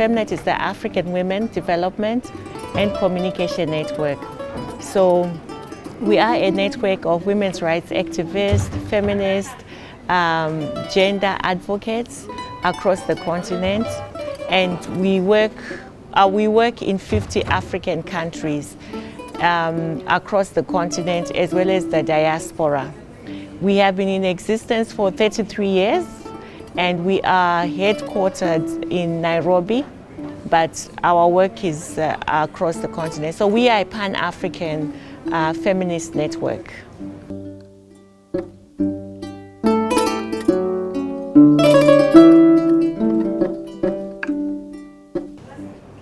FEMNET is the African Women Development and Communication Network. So we are a network of women's rights activists, feminists, gender advocates across the continent, and we work in 50 African countries across the continent as well as the diaspora. We have been in existence for 33 years and we are headquartered in Nairobi, but our work is across the continent. So we are a Pan-African feminist network.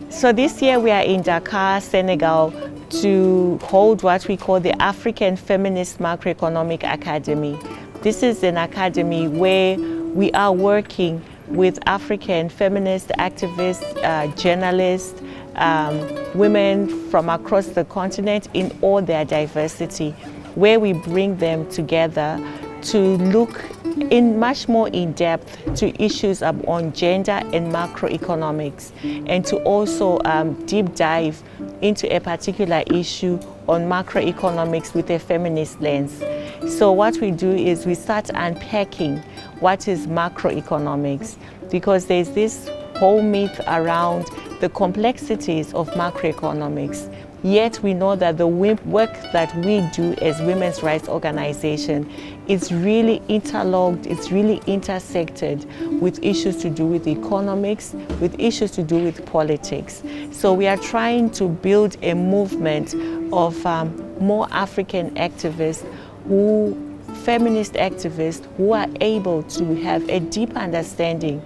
So this year we are in Dakar, Senegal, to hold what we call the African Feminist Macroeconomic Academy. This is an academy where we are working with African feminist activists, journalists, women from across the continent in all their diversity, where we bring them together to look in much more in depth to issues on gender and macroeconomics, and to also deep dive into a particular issue on macroeconomics with a feminist lens. So what we do is we start unpacking what is macroeconomics, because there's this whole myth around the complexities of macroeconomics. Yet we know that the work that we do as women's rights organization is really interlocked, it's really intersected with issues to do with economics, with issues to do with politics. So we are trying to build a movement of more African activists, feminist activists who are able to have a deep understanding,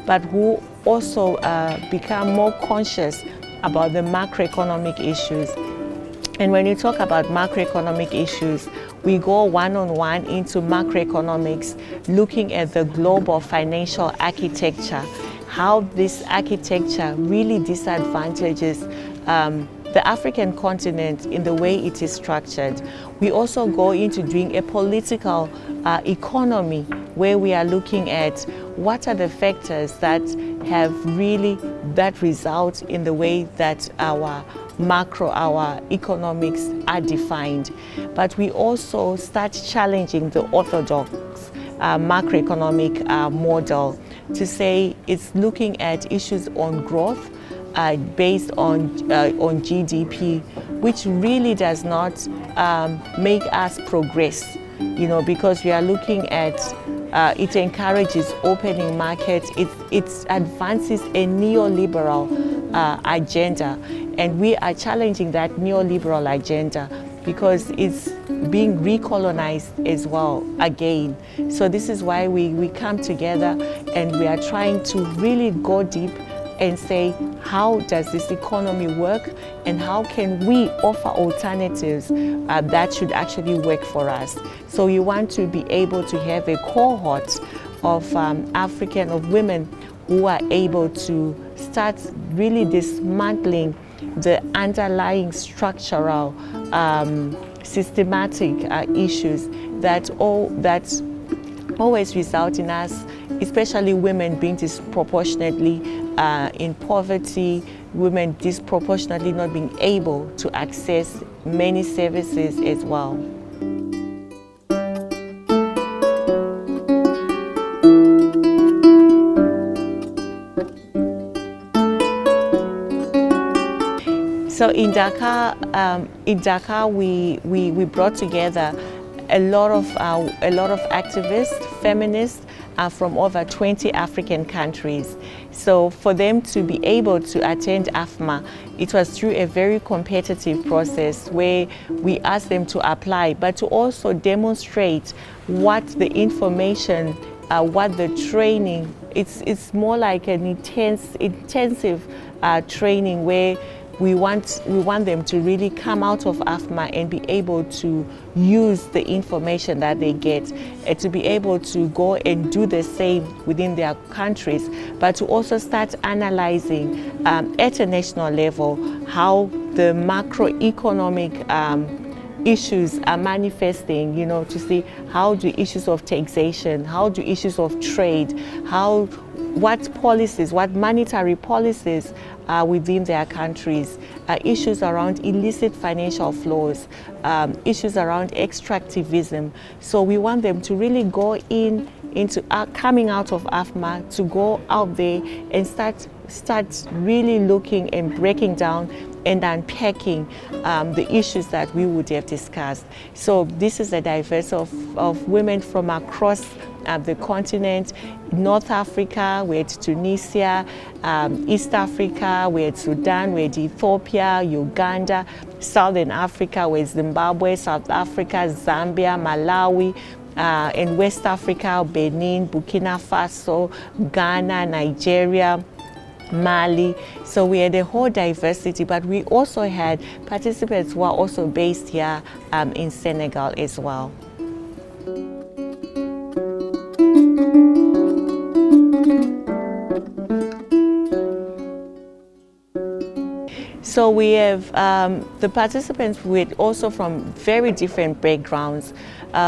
but who also become more conscious about the macroeconomic issues. And when you talk about macroeconomic issues, we go one-on-one into macroeconomics, looking at the global financial architecture, how this architecture really disadvantages the African continent in the way it is structured. We also go into doing a political economy, where we are looking at what are the factors that result in the way that our economics are defined. But we also start challenging the orthodox macroeconomic model to say it's looking at issues on growth based on GDP, which really does not make us progress, because we are looking at it encourages opening markets, it advances a neoliberal agenda, and we are challenging that neoliberal agenda because it's being recolonized as well again. So this is why we come together and we are trying to really go deep and say, how does this economy work and how can we offer alternatives that should actually work for us. So you want to be able to have a cohort of women who are able to start really dismantling the underlying structural systematic issues that always result in us, especially women, being disproportionately in poverty, women disproportionately not being able to access many services as well. So in Dakar, we brought together a lot of activists, feminists from over 20 African countries. So for them to be able to attend AFMA, it was through a very competitive process where we asked them to apply, but to also demonstrate what the information, what the training. It's more like an intensive training where we want them to really come out of AFMA and be able to use the information that they get, and to be able to go and do the same within their countries, but to also start analyzing at a national level how the macroeconomic issues are manifesting, to see how do issues of taxation, how do issues of trade, how what policies, what monetary policies are within their countries, issues around illicit financial flows, issues around extractivism. So we want them to really go into coming out of AFMA, to go out there and start really looking and breaking down and unpacking the issues that we would have discussed. So this is a diverse of women from across the continent. North Africa, we had Tunisia, East Africa, we had Sudan, we had Ethiopia, Uganda, Southern Africa, we had Zimbabwe, South Africa, Zambia, Malawi, in West Africa, Benin, Burkina Faso, Ghana, Nigeria, Mali. So we had a whole diversity, but we also had participants who are also based here in Senegal as well. So we have the participants with also from very different backgrounds.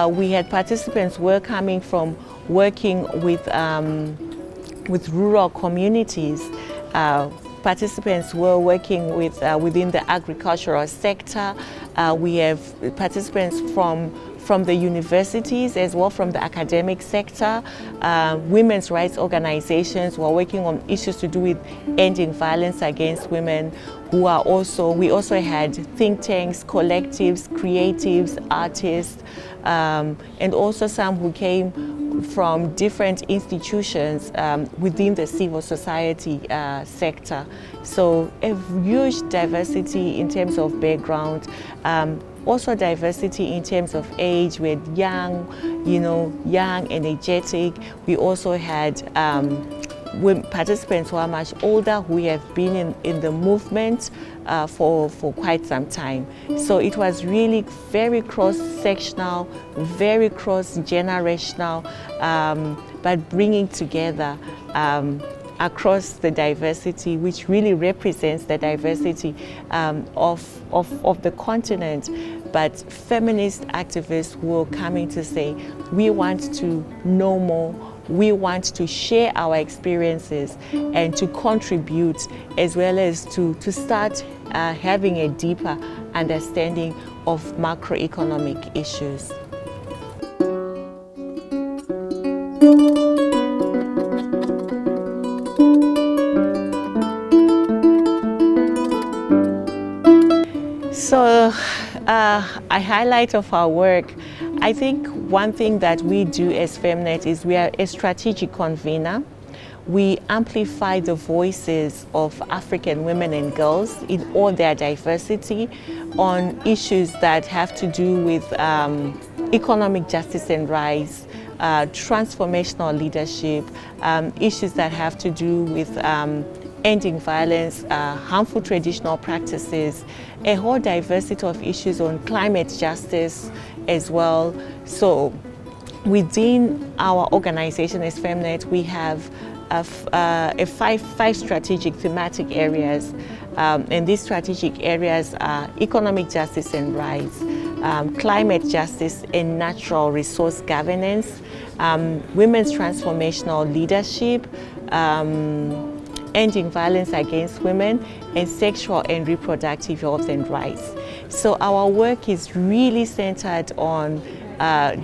We had participants who were coming from working with rural communities. Participants were working with within the agricultural sector. We have participants from the universities as well, from the academic sector. Women's rights organizations who are working on issues to do with ending violence against women. We also had think tanks, collectives, creatives, artists, and also some who came from different institutions within the civil society sector. So a huge diversity in terms of background, also diversity in terms of age. We had young, young, energetic. We also had participants who are much older, who have been in the movement for quite some time. So it was really very cross-sectional, very cross-generational, but bringing together across the diversity, which really represents the diversity of the continent. But feminist activists were coming to say, we want to know more, we want to share our experiences and to contribute, as well as to start having a deeper understanding of macroeconomic issues. So a highlight of our work, I think one thing that we do as FEMNET is we are a strategic convener. We amplify the voices of African women and girls in all their diversity on issues that have to do with economic justice and rights, transformational leadership, issues that have to do with ending violence, harmful traditional practices, a whole diversity of issues on climate justice as well. So within our organization as FEMNET, we have five strategic thematic areas, and these strategic areas are economic justice and rights, climate justice and natural resource governance, women's transformational leadership, ending violence against women, and sexual and reproductive health and rights. So our work is really centered on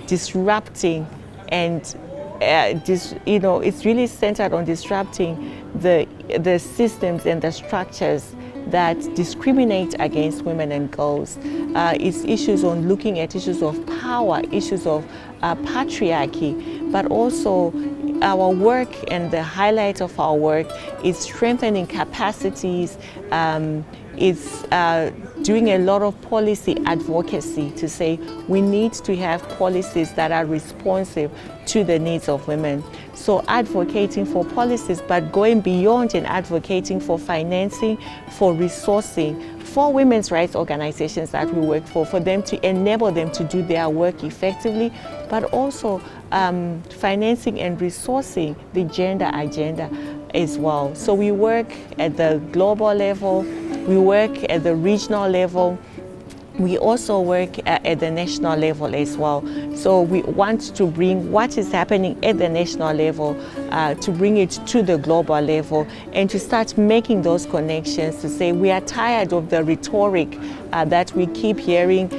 disrupting and it's really centered on disrupting the systems and the structures that discriminate against women and girls. It's issues on looking at issues of power, issues of patriarchy, but also our work, and the highlight of our work is strengthening capacities. It's doing a lot of policy advocacy to say we need to have policies that are responsive to the needs of women. So advocating for policies, but going beyond and advocating for financing, for resourcing, for women's rights organizations that we work for them to enable them to do their work effectively, but also financing and resourcing the gender agenda as well. So we work at the global level, we work at the regional level, we also work at the national level as well. So we want to bring what is happening at the national level to bring it to the global level and to start making those connections to say we are tired of the rhetoric that we keep hearing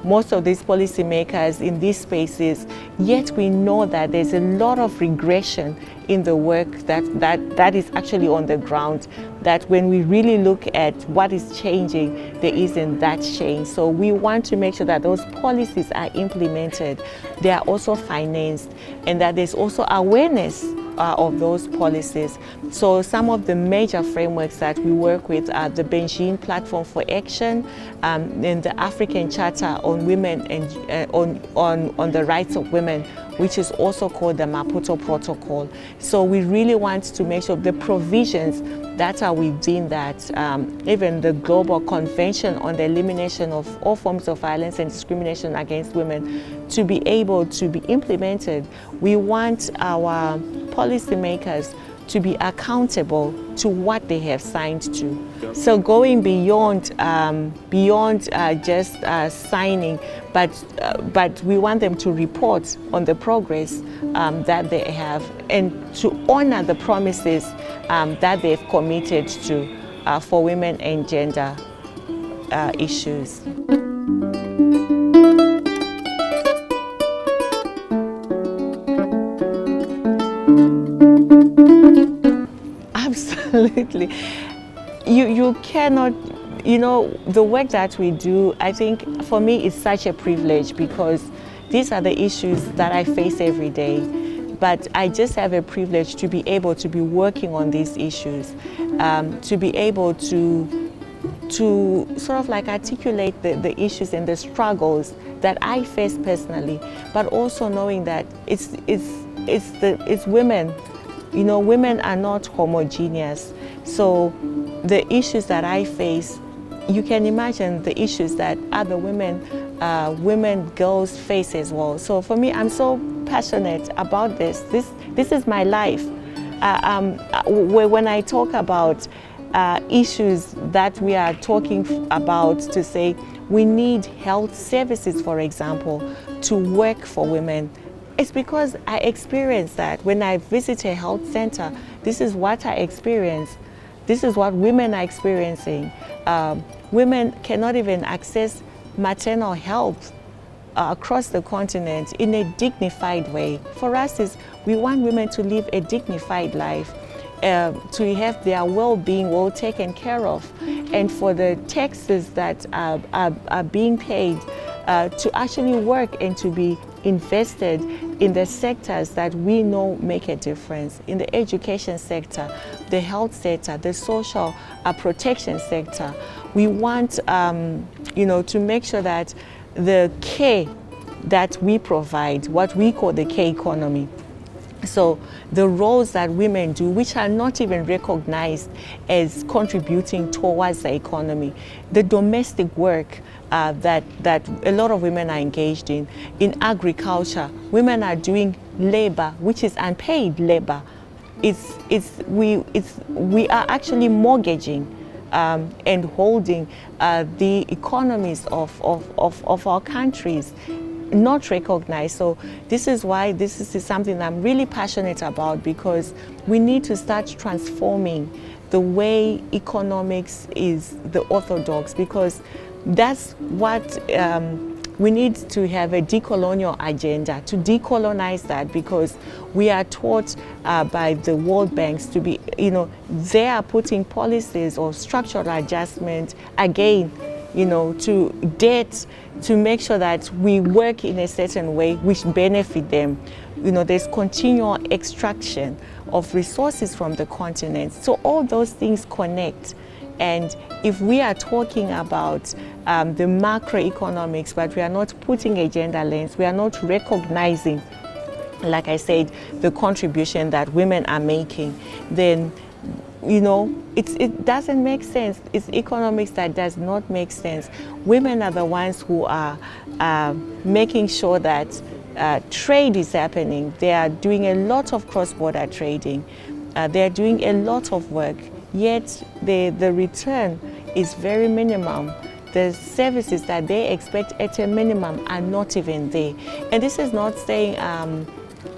most of these policymakers in these spaces, yet we know that there's a lot of regression in the work that is actually on the ground, that when we really look at what is changing, there isn't that change. So we want to make sure that those policies are implemented, they are also financed, and that there's also awareness of those policies. So some of the major frameworks that we work with are the Beijing Platform for Action and the African Charter on Women and on the Rights of Women, which is also called the Maputo Protocol. So we really want to make sure the provisions that are within that, even the Global Convention on the Elimination of All Forms of Violence and Discrimination Against Women, to be able to be implemented. We want our policymakers to be accountable to what they have signed to. So going beyond just signing, but we want them to report on the progress that they have and to honor the promises that they've committed to for women and gender issues. Absolutely. You cannot, the work that we do, I think for me is such a privilege because these are the issues that I face every day. But I just have a privilege to be able to be working on these issues, to be able to sort of like articulate the issues and the struggles that I face personally, but also knowing that it's women. Women are not homogeneous. So the issues that I face, you can imagine the issues that other women, girls face as well. So for me, I'm so passionate about this. This is my life. When I talk about issues that we are talking about, to say we need health services, for example, to work for women, it's because I experience that. When I visit a health center, this is what I experience. This is what women are experiencing. Women cannot even access maternal health across the continent in a dignified way. For us, we want women to live a dignified life, to have their well-being well taken care of, and for the taxes that are being paid to actually work and to be invested in the sectors that we know make a difference, in the education sector, the health sector, the social protection sector. We want to make sure that the care that we provide, what we call the care economy, so the roles that women do, which are not even recognized as contributing towards the economy, the domestic work that a lot of women are engaged in agriculture, women are doing labor, which is unpaid labor. We are actually mortgaging and holding the economies of our countries, not recognized. So this is why this is something I'm really passionate about, because we need to start transforming the way economics is the orthodox, because that's what we need to have a decolonial agenda, to decolonize that, because we are taught by the World Banks to be, they are putting policies or structural adjustment again, to debt, to make sure that we work in a certain way which benefit them. There's continual extraction of resources from the continent. So all those things connect. And if we are talking about the macroeconomics, but we are not putting a gender lens, we are not recognizing, like I said, the contribution that women are making, then it doesn't make sense. It's economics that does not make sense. Women are the ones who are making sure that trade is happening. They are doing a lot of cross-border trading. They are doing a lot of work, yet the return is very minimum. the services that they expect at a minimum are not even there. And this is not saying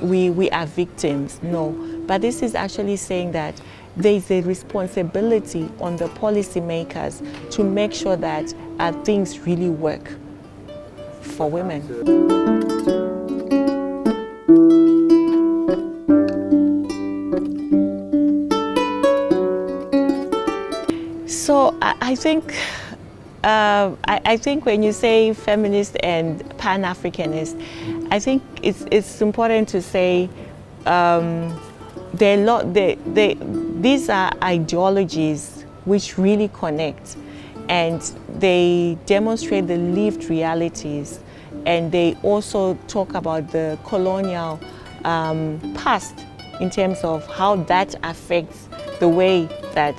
we are victims, no, but this is actually saying that there is a responsibility on the policymakers to make sure that things really work for women. So I think when you say feminist and Pan-Africanist, I think it's important to say these are ideologies which really connect, and they demonstrate the lived realities, and they also talk about the colonial past in terms of how that affects the way that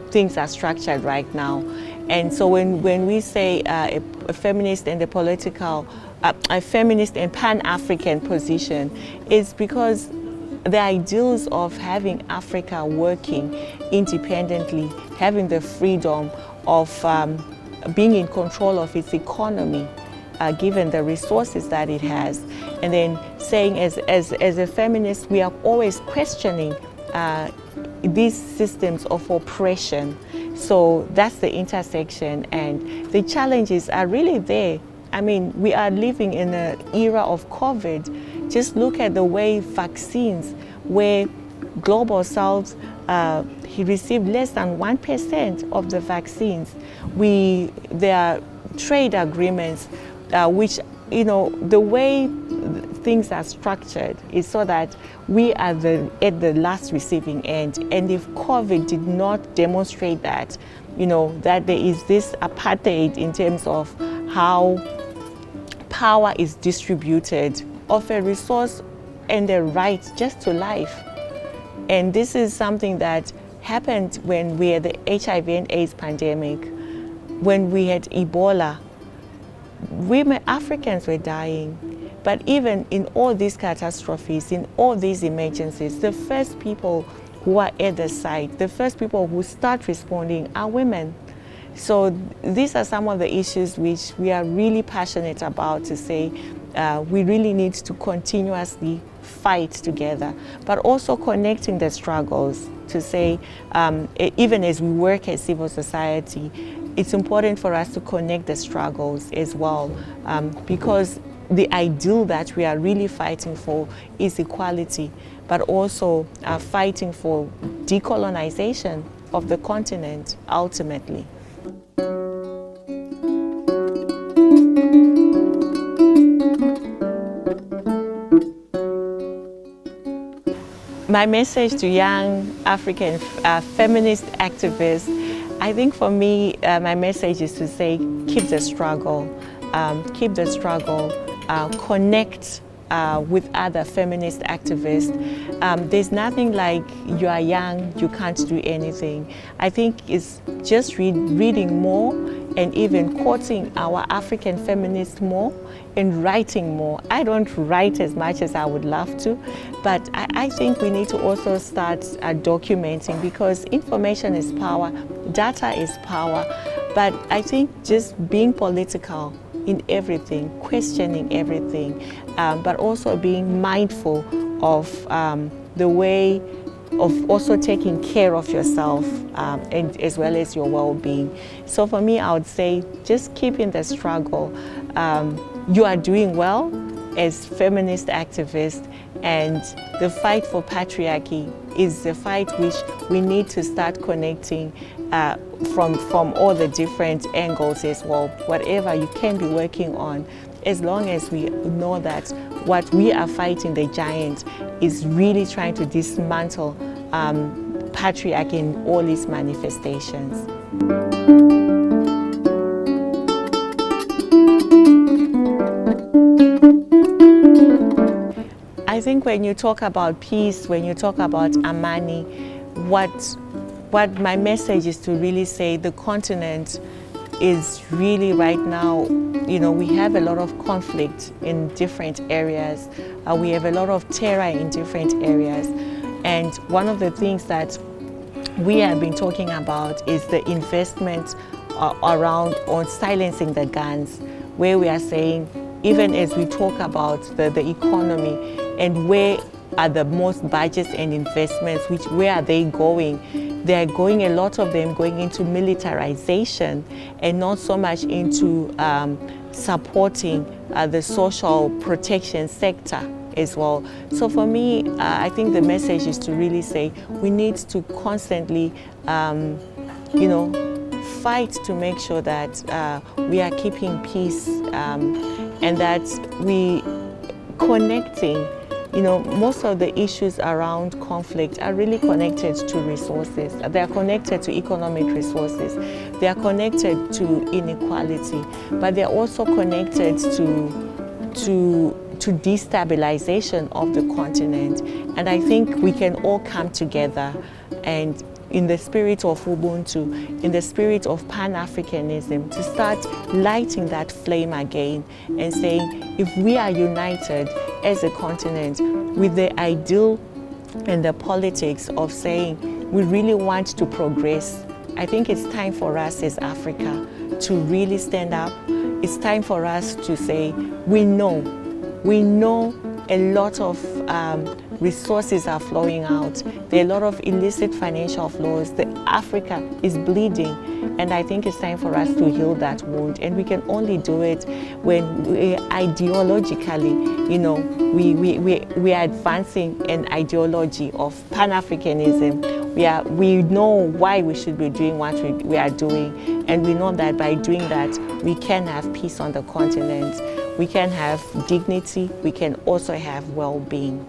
things are structured right now. And so when we say a feminist and a feminist and Pan-African position, it's because the ideals of having Africa working independently, having the freedom of being in control of its economy, given the resources that it has, and then saying as a feminist, we are always questioning these systems of oppression. So that's the intersection, and the challenges are really there. I mean, we are living in an era of COVID. Just look at the way vaccines, where Global South he received less than 1% of the vaccines. There are trade agreements, which, you know, the way things are structured is so that we are at the last receiving end. And if COVID did not demonstrate that, you know, that there is this apartheid in terms of how power is distributed of a resource and a right just to life. And this is something that happened when we had the HIV and AIDS pandemic, when we had Ebola. Women, Africans were dying. But even in all these catastrophes, in all these emergencies, the first people who are at the site, the first people who start responding are women. So these are some of the issues which we are really passionate about, to say we really need to continuously fight together, but also connecting the struggles, to say even as we work as civil society, it's important for us to connect the struggles as well, because the ideal that we are really fighting for is equality, but also fighting for decolonization of the continent ultimately. My message to young African feminist activists, I think for me, my message is to say, keep the struggle, connect with other feminist activists. There's nothing like you are young, you can't do anything. I think it's just reading more and even quoting our African feminists more and writing more. I don't write as much as I would love to, but I think we need to also start documenting, because information is power, data is power. But I think just being political in everything, questioning everything, but also being mindful of the way of also taking care of yourself and as well as your well-being. So for me, I would say just keep in the struggle. You are doing well as feminist activists, and the fight for patriarchy is the fight which we need to start connecting from all the different angles as well. Whatever you can be working on, as long as we know that what we are fighting, the giant, is really trying to dismantle patriarchy in all its manifestations. I think when you talk about peace, when you talk about Amani, what my message is to really say, the continent is really right now, you know, we have a lot of conflict in different areas. We have a lot of terror in different areas. And one of the things that we have been talking about is the investment around on silencing the guns, where we are saying, even as we talk about the economy and where are the most budgets and investments, where are they going? They're going, a lot of them going into militarization and not so much into supporting the social protection sector as well. So for me, I think the message is to really say we need to constantly, fight to make sure that we are keeping peace and that we connecting. Most of the issues around conflict are really connected to resources. They are connected to economic resources. They are connected to inequality, but they are also connected to destabilization of the continent. And I think we can all come together and in the spirit of Ubuntu, in the spirit of Pan-Africanism, to start lighting that flame again and saying, if we are united as a continent with the ideal and the politics of saying we really want to progress, I think it's time for us as Africa to really stand up. It's time for us to say, we know a lot of resources are flowing out. There are a lot of illicit financial flows. Africa is bleeding, and I think it's time for us to heal that wound. And we can only do it when we ideologically, we are advancing an ideology of Pan-Africanism. We know why we should be doing what we are doing, and we know that by doing that, we can have peace on the continent. We can have dignity. We can also have well-being.